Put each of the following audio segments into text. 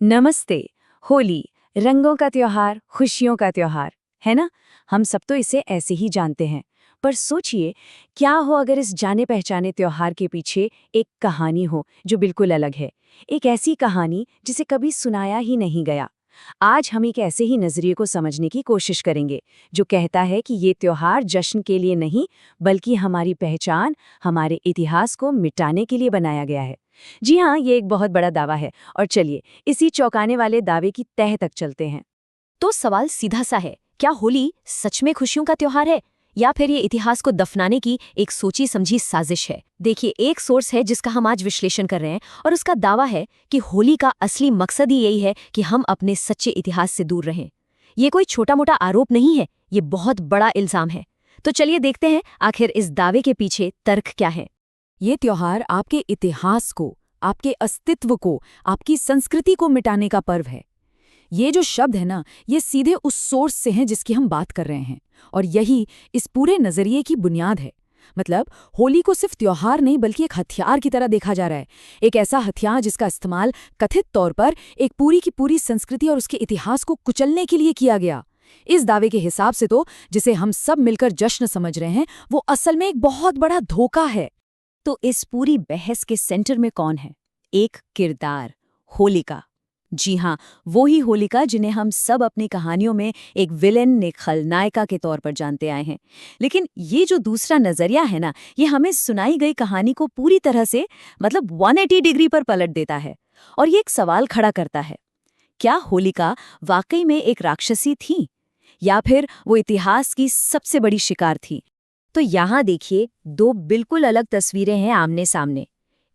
नमस्ते। होली रंगों का त्योहार, खुशियों का त्योहार, है ना? हम सब तो इसे ऐसे ही जानते हैं। पर सोचिए, क्या हो अगर इस जाने पहचाने त्योहार के पीछे एक कहानी हो जो बिल्कुल अलग है। एक ऐसी कहानी जिसे कभी सुनाया ही नहीं गया। आज हम एक ऐसे ही नजरिए को समझने की कोशिश करेंगे जो कहता है कि ये त्योहार जश्न के लिए नहीं, बल्कि हमारी पहचान, हमारे इतिहास को मिटाने के लिए बनाया गया है। जी हाँ, ये एक बहुत बड़ा दावा है। और चलिए इसी चौंकाने वाले दावे की तह तक चलते हैं। तो सवाल सीधा सा है, क्या होली सच में खुशियों का त्योहार है या फिर ये इतिहास को दफनाने की एक सोची समझी साजिश है? देखिए, एक सोर्स है जिसका हम आज विश्लेषण कर रहे हैं और उसका दावा है कि होली का असली मकसद ही यही है कि हम अपने सच्चे इतिहास से दूर रहें। ये कोई छोटा मोटा आरोप नहीं है, ये बहुत बड़ा इल्जाम है। तो चलिए देखते हैं आखिर इस दावे के पीछे तर्क क्या है। ये त्योहार आपके इतिहास को, आपके अस्तित्व को, आपकी संस्कृति को मिटाने का पर्व है। ये जो शब्द है ना, ये सीधे उस सोर्स से हैं जिसकी हम बात कर रहे हैं, और यही इस पूरे नजरिए की बुनियाद है। मतलब होली को सिर्फ त्योहार नहीं बल्कि एक हथियार की तरह देखा जा रहा है। एक ऐसा हथियार जिसका इस्तेमाल कथित तौर पर एक पूरी की पूरी संस्कृति और उसके इतिहास को कुचलने के लिए किया गया। इस दावे के हिसाब से तो जिसे हम सब मिलकर जश्न समझ रहे हैं, वो असल में एक बहुत बड़ा धोखा है। तो इस पूरी बहस के सेंटर में कौन है? एक किरदार, होलिका। जी हाँ, वो ही होलिका जिन्हें हम सब अपनी कहानियों में एक विलेन, एक खलनायिका के तौर पर जानते आए हैं। लेकिन ये जो दूसरा नजरिया है ना, ये हमें सुनाई गई कहानी को पूरी तरह से 180 डिग्री पर पलट देता है। और ये एक सवाल खड़ा करता है, क्या होलिका वाकई में एक राक्षसी थी या फिर वो इतिहास की सबसे बड़ी शिकार थी? तो यहाँ देखिए, दो बिल्कुल अलग तस्वीरें हैं आमने सामने।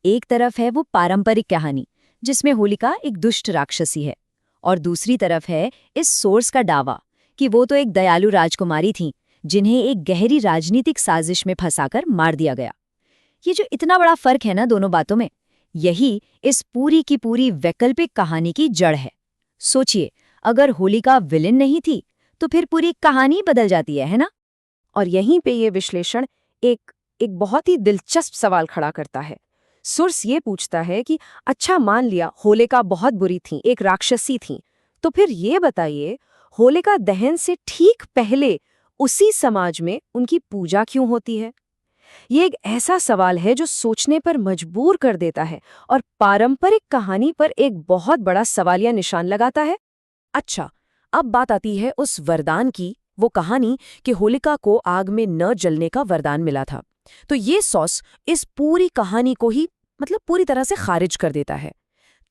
एक तरफ है वो पारंपरिक कहानी जिसमें होलिका एक दुष्ट राक्षसी है, और दूसरी तरफ है इस सोर्स का दावा कि वो तो एक दयालु राजकुमारी थीं जिन्हें एक गहरी राजनीतिक साजिश में फंसाकर मार दिया गया। ये जो इतना बड़ा फर्क है ना दोनों बातों में, यही इस पूरी की पूरी वैकल्पिक कहानी की जड़ है। सोचिए, अगर होलिका विलेन नहीं थी तो फिर पूरी कहानी बदल जाती है ना? और यहीं पे ये विश्लेषण एक एक बहुत ही दिलचस्प सवाल खड़ा करता है। सोर्स ये पूछता है कि अच्छा, मान लिया होलिका बहुत बुरी थी, एक राक्षसी थी, तो फिर ये बताइए, होलिका दहन से ठीक पहले उसी समाज में उनकी पूजा क्यों होती है? ये एक ऐसा सवाल है जो सोचने पर मजबूर कर देता है और पारंपरिक कहानी पर एक बहुत बड़ा सवालिया निशान लगाता है। अच्छा, अब बात आती है उस वरदान की, वो कहानी कि होलिका को आग में न जलने का वरदान मिला था। तो ये सॉस इस पूरी कहानी को ही पूरी तरह से खारिज कर देता है।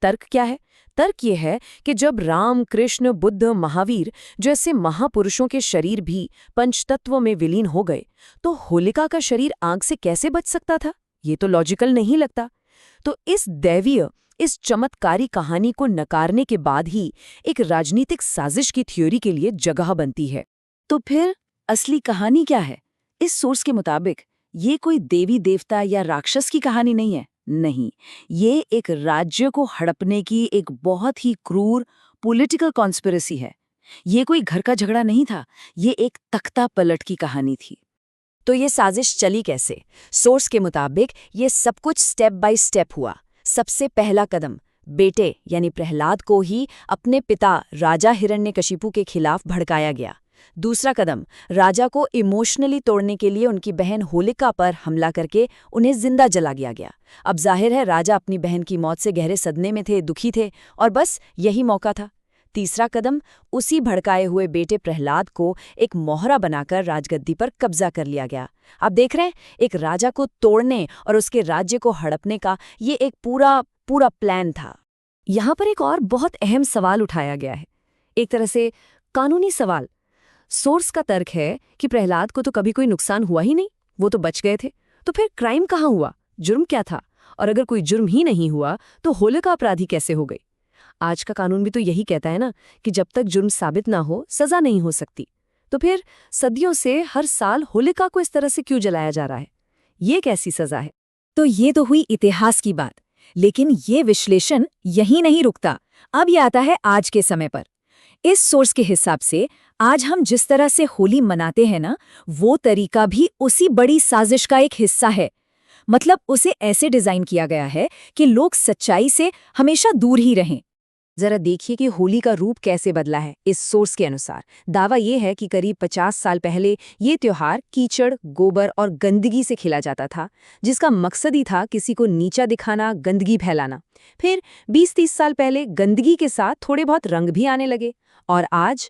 तर्क क्या है? तर्क ये है कि जब राम, कृष्ण, बुद्ध, महावीर जैसे महापुरुषों के शरीर भी पंचतत्व में विलीन हो गए, तो होलिका का शरीर आग से कैसे बच सकता था? ये तो लॉजिकल नहीं लगता। तो इस दैवीय, इस चमत्कारी कहानी को नकारने के बाद ही एक राजनीतिक साजिश की थ्योरी के लिए जगह बनती है। तो फिर असली कहानी क्या है? इस सोर्स के मुताबिक ये कोई देवी देवता या राक्षस की कहानी नहीं है। नहीं, ये एक राज्य को हड़पने की एक बहुत ही क्रूर पॉलिटिकल कॉन्स्पिरेसी है। ये कोई घर का झगड़ा नहीं था, ये एक तख्ता पलट की कहानी थी। तो ये साजिश चली कैसे? सोर्स के मुताबिक ये सब कुछ स्टेप बाय स्टेप हुआ। सबसे पहला कदम, बेटे यानी प्रहलाद को ही अपने पिता राजा हिरण्यकशिपु के खिलाफ भड़काया गया। दूसरा कदम, राजा को इमोशनली तोड़ने के लिए उनकी बहन होलिका पर हमला करके उन्हें जिंदा जला गया। अब जाहिर है राजा अपनी बहन की मौत से गहरे सदमे में थे, दुखी थे, और बस यही मौका था। तीसरा कदम, उसी भड़काए हुए बेटे प्रहलाद को एक मोहरा बनाकर राजगद्दी पर कब्जा कर लिया गया। आप देख रहे हैं, एक राजा को तोड़ने और उसके राज्य को हड़पने का ये एक पूरा प्लान था। यहाँ पर एक और बहुत अहम सवाल उठाया गया है, एक तरह से कानूनी सवाल। सोर्स का तर्क है कि प्रहलाद को तो कभी कोई नुकसान हुआ ही नहीं, वो तो बच गए थे। तो फिर क्राइम कहाँ हुआ? जुर्म क्या था? और अगर कोई जुर्म ही नहीं हुआ तो होलिका अपराधी कैसे हो गई? आज का कानून भी तो यही कहता है ना कि जब तक जुर्म साबित ना हो, सजा नहीं हो सकती। तो फिर सदियों से हर साल होलिका को इस तरह से क्यों जलाया जा रहा है? ये कैसी सजा है? तो ये तो हुई इतिहास की बात, लेकिन ये विश्लेषण यहीं नहीं रुकता। अब ये आता है आज के समय पर। इस सोर्स के हिसाब से आज हम जिस तरह से होली मनाते हैं ना, वो तरीका भी उसी बड़ी साजिश का एक हिस्सा है। मतलब उसे ऐसे डिजाइन किया गया है कि लोग सच्चाई से हमेशा दूर ही रहें। जरा देखिए कि होली का रूप कैसे बदला है इस सोर्स के अनुसार। दावा ये है कि करीब 50 साल पहले ये त्योहार कीचड़, गोबर और गंदगी से खेला जाता था, जिसका मकसद ही था किसी को नीचा दिखाना, गंदगी फैलाना। फिर 20-30 साल पहले गंदगी के साथ थोड़े बहुत रंग भी आने लगे। और आज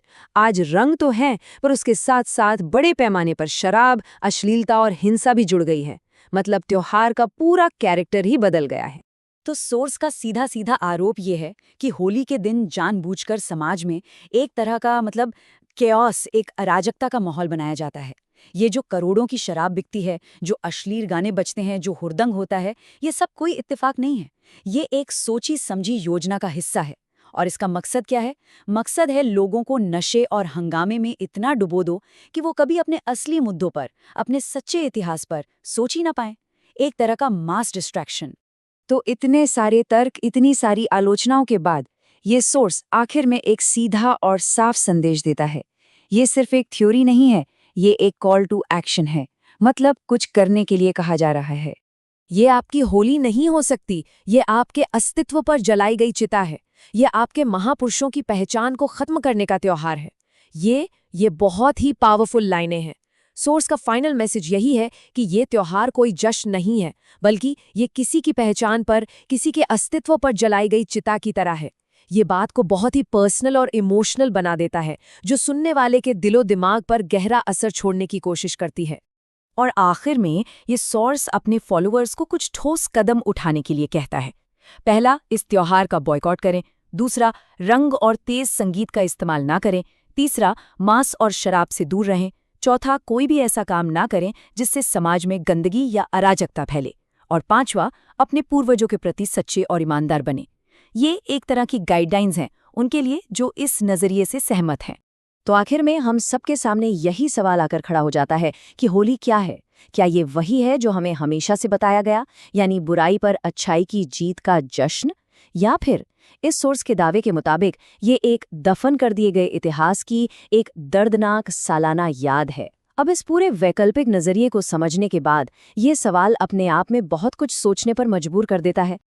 रंग तो हैं, पर उसके साथ साथ बड़े पैमाने पर शराब, अश्लीलता और हिंसा भी जुड़ गई है। मतलब त्योहार का पूरा कैरेक्टर ही बदल गया है। तो सोर्स का सीधा सीधा आरोप ये है कि होली के दिन जानबूझकर समाज में एक तरह का केओस, एक अराजकता का माहौल बनाया जाता है। ये जो करोड़ों की शराब बिकती है, जो अश्लील गाने बजते हैं, जो हुड़दंग होता है, ये सब कोई इत्तेफाक नहीं है। ये एक सोची समझी योजना का हिस्सा है। और इसका मकसद क्या है? मकसद है लोगों को नशे और हंगामे में इतना डुबो दो कि वो कभी अपने असली मुद्दों पर, अपने सच्चे इतिहास पर सोच ही ना पाएं। एक तरह का मास डिस्ट्रैक्शन। तो इतने सारे तर्क, इतनी सारी आलोचनाओं के बाद ये सोर्स आखिर में एक सीधा और साफ संदेश देता है। ये सिर्फ एक थ्योरी नहीं है, ये एक कॉल टू एक्शन है। मतलब कुछ करने के लिए कहा जा रहा है। ये आपकी होली नहीं हो सकती, ये आपके अस्तित्व पर जलाई गई चिता है। ये आपके महापुरुषों की पहचान को खत्म करने का त्योहार है। ये बहुत ही पावरफुल लाइनें हैं। सोर्स का फाइनल मैसेज यही है कि ये त्योहार कोई जश्न नहीं है, बल्कि ये किसी की पहचान पर, किसी के अस्तित्व पर जलाई गई चिता की तरह है। ये बात को बहुत ही पर्सनल और इमोशनल बना देता है, जो सुनने वाले के दिलो दिमाग पर गहरा असर छोड़ने की कोशिश करती है। और आखिर में ये सोर्स अपने फॉलोअर्स को कुछ ठोस कदम उठाने के लिए कहता है। पहला, इस त्योहार का बॉयकॉट करें। दूसरा, रंग और तेज संगीत का इस्तेमाल ना करें। तीसरा, मांस और शराब से दूर रहें। चौथा, कोई भी ऐसा काम ना करें जिससे समाज में गंदगी या अराजकता फैले। और पांचवा, अपने पूर्वजों के प्रति सच्चे और ईमानदार बने। ये एक तरह की गाइडलाइंस हैं उनके लिए जो इस नजरिए से सहमत हैं। तो आखिर में हम सबके सामने यही सवाल आकर खड़ा हो जाता है कि होली क्या है? क्या ये वही है जो हमें हमेशा से बताया गया, यानी बुराई पर अच्छाई की जीत का जश्न? या फिर इस सोर्स के दावे के मुताबिक ये एक दफन कर दिए गए इतिहास की एक दर्दनाक सालाना याद है? अब इस पूरे वैकल्पिक नजरिए को समझने के बाद ये सवाल अपने आप में बहुत कुछ सोचने पर मजबूर कर देता है।